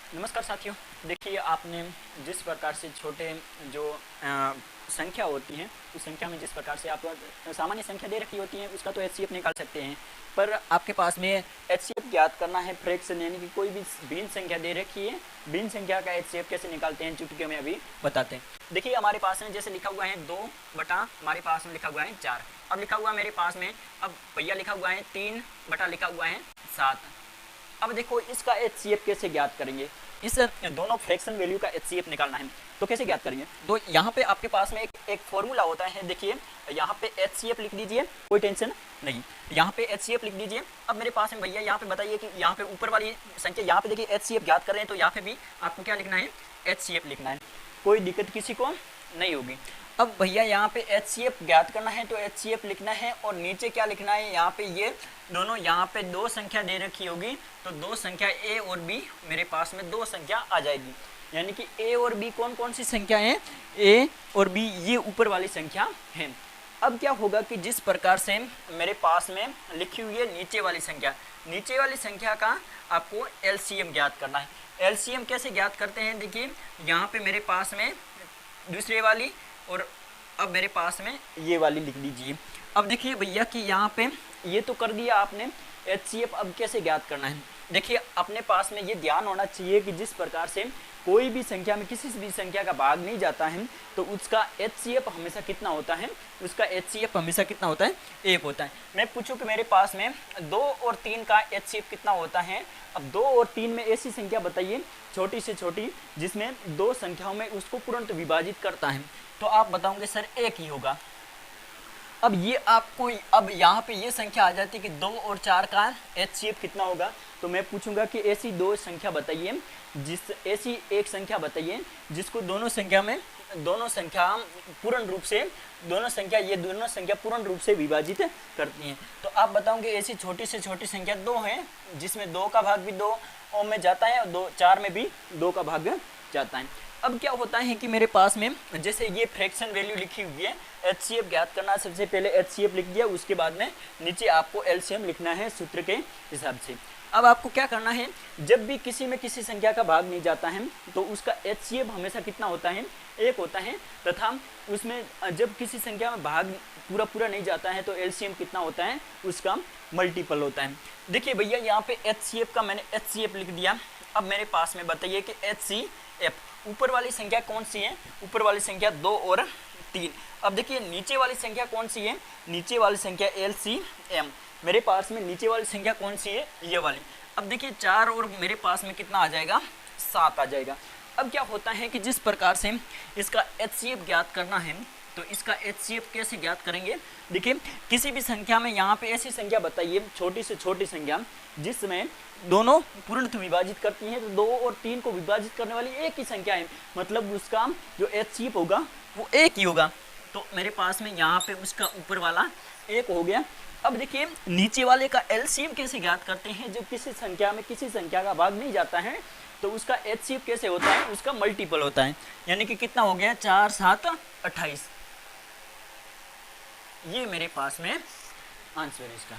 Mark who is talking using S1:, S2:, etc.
S1: नमस्कार साथियों। देखिए, आपने जिस प्रकार से छोटे जो संख्या होती हैं उस संख्या में जिस प्रकार से आप सामान्य संख्या दे रखी होती है उसका तो एचसीएफ निकाल सकते हैं, पर आपके पास में एचसीएफ ज्ञात करना है फ्रैक्शन यानी कि कोई भी भिन्न संख्या दे रखी है, भिन्न संख्या का एचसीएफ कैसे निकालते हैं चुटकियों में अभी बताते हैं। देखिए, हमारे पास में जैसे लिखा हुआ है 2 बटा हमारे पास में लिखा हुआ है 4। अब लिखा हुआ है मेरे पास में, अब भैया लिखा हुआ है 3 बटा लिखा हुआ है 7। अब देखो इसका एचसीएफ कैसे ज्ञात करेंगे, इस दोनों फ्रैक्शन वैल्यू का एचसीएफ निकालना है तो कैसे ज्ञात करेंगे। तो यहाँ पे आपके पास में एक फॉर्मूला होता है। देखिए, यहाँ पे एचसीएफ लिख दीजिए, कोई टेंशन नहीं, यहाँ पे एचसीएफ लिख दीजिए। अब मेरे पास में भैया यहाँ पे बताइए कि यहाँ पे ऊपर वाली संख्या, यहाँ पे देखिए एचसीएफ ज्ञात कर रहे हैं तो यहाँ पे भी आपको क्या लिखना है, एचसीएफ लिखना है, कोई दिक्कत किसी को नहीं होगी। अब भैया यहाँ पे एचसीएफ ज्ञात करना है तो एचसीएफ लिखना है और नीचे क्या लिखना है, यहाँ पे ये दोनों, यहाँ पे दो संख्या दे रखी होगी तो दो संख्या ए और बी, मेरे पास में दो संख्या आ जाएगी। यानी कि ए और बी कौन कौन सी संख्या है, ए और बी ये ऊपर वाली संख्या है। अब क्या होगा कि जिस प्रकार से मेरे पास में लिखी हुई है नीचे वाली संख्या, नीचे वाली संख्या का आपको एलसीएम ज्ञात करना है। एलसीएम कैसे ज्ञात करते हैं, देखिए यहाँ पे मेरे पास में दूसरे वाली और अब मेरे पास में ये वाली लिख लीजिए। अब देखिए भैया कि यहाँ पे ये तो कर दिया आपने एचसीएफ, अब कैसे ज्ञात करना है। देखिए, अपने पास में ये ध्यान होना चाहिए कि जिस प्रकार से कोई भी संख्या में किसी भी संख्या का भाग नहीं जाता है तो उसका एचसीएफ हमेशा कितना होता है, उसका एचसीएफ हमेशा कितना होता है, 1 होता है। मैं पूछूं कि मेरे पास में 2 और 3 का एचसीएफ कितना होता है। अब 2 और 3 में ऐसी संख्या बताइए छोटी से छोटी जिसमें दो संख्याओं में उसको तुरंत विभाजित करता है, तो आप बताओगे सर 1 ही होगा। अब ये आपको, अब यहाँ पे ये संख्या आ जाती है कि 2 और 4 का एचसीएफ कितना होगा, तो मैं पूछूंगा कि ऐसी दो संख्या बताइए, ऐसी एक संख्या बताइए जिसको दोनों संख्या पूर्ण रूप से दोनों संख्या पूर्ण रूप से विभाजित करती हैं। तो आप बताओगे ऐसी छोटी से छोटी संख्या 2 है जिसमें 2 का भाग भी 2 ओम में जाता है और 4 में भी 2 का भाग जाता है। अब क्या होता है कि मेरे पास में जैसे ये फ्रैक्शन वैल्यू लिखी हुई है, एचसीएफ ज्ञात करना, सबसे पहले एचसीएफ लिख दिया, उसके बाद में नीचे आपको एलसीएम लिखना है सूत्र के हिसाब से। अब आपको क्या करना है, जब भी किसी में किसी संख्या का भाग नहीं जाता है तो उसका एचसीएफ हमेशा कितना होता है, 1 होता है, तथा उसमें जब किसी संख्या में भाग पूरा नहीं जाता है तो एलसीएम कितना होता है, उसका मल्टीपल होता है। देखिए भैया, यहाँ पे एचसीएफ का मैंने एचसीएफ लिख दिया। अब मेरे पास में बताइए कि एचसीएफ ऊपर वाली संख्या कौन सी है, ऊपर वाली संख्या 2 और 3। अब देखिए नीचे वाली संख्या कौन सी है, नीचे वाली संख्या एलसीएम, मेरे पास में नीचे वाली संख्या कौन सी है, ये वाली। अब देखिए 4 और मेरे पास में कितना आ जाएगा, 7 आ जाएगा। अब क्या होता है कि जिस प्रकार से इसका एचसीएफ ज्ञात करना है तो इसका एचसीएफ कैसे ज्ञात करेंगे। देखिए, किसी भी संख्या में यहाँ पे ऐसी संख्या बताइए छोटी से छोटी संख्या जिसमें दोनों पूर्णतः विभाजित करती हैं, तो 2 और 3 को विभाजित करने वाली एक ही संख्या है, मतलब उसका जो एचसीएफ होगा वो 1 ही होगा। तो मेरे पास में यहाँ पे उसका ऊपर वाला 1 हो गया। अब देखिए नीचे वाले का एलसीएम कैसे ज्ञात करते हैं, जब किसी संख्या का भाग नहीं जाता है तो उसका एचसीएफ कैसे होता है, उसका मल्टीपल होता है। यानी कि कितना हो गया, 4 7 28, ये मेरे पास में आंसर है इसका।